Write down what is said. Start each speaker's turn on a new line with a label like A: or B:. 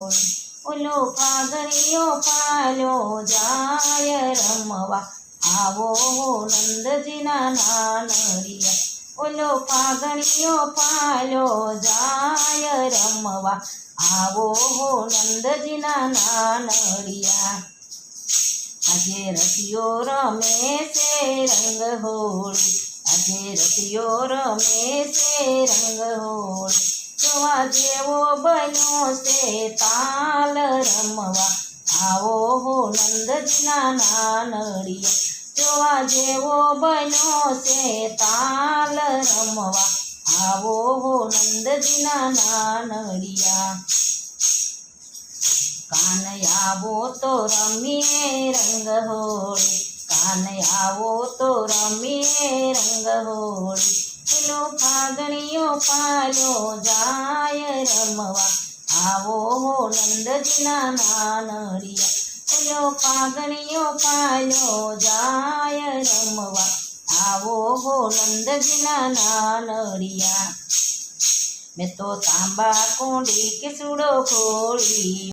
A: ઓલો ફાગણીયો પાલ્યો જાય રમવા, આવો નંદજીના નાનડિયા. ઓલો ફાગણીયો પાલ્યો જાય રમવા, આવો નંદજીના નાનડિયા. આજે રસિયો રમે છે રંગ હોળી, આજે રસિયો રમે છે રંગ હોળી. જોવા જેવો બન્યો છે તાલ રમવા, આવો નંદજીના નાનડિયા. જોવા જેવો બન્યો છે તાલ રમવા, આવો નંદજીના નાનડિયા. કાન આવો તો રમીએ રંગ હોળી, કાન આવો તો રમીએ રંગ હોળી. ઓલો ફાગણીયો પાલ્યો જાય રમવા, આવો નંદજીના નાનડિયા. ઓલો ફાગણીયો પાલ્યો જાય રમવા, આવો નંદજીના નાનડિયા. મેં તો તાંબા કુંડી કેસુડો ખોળી,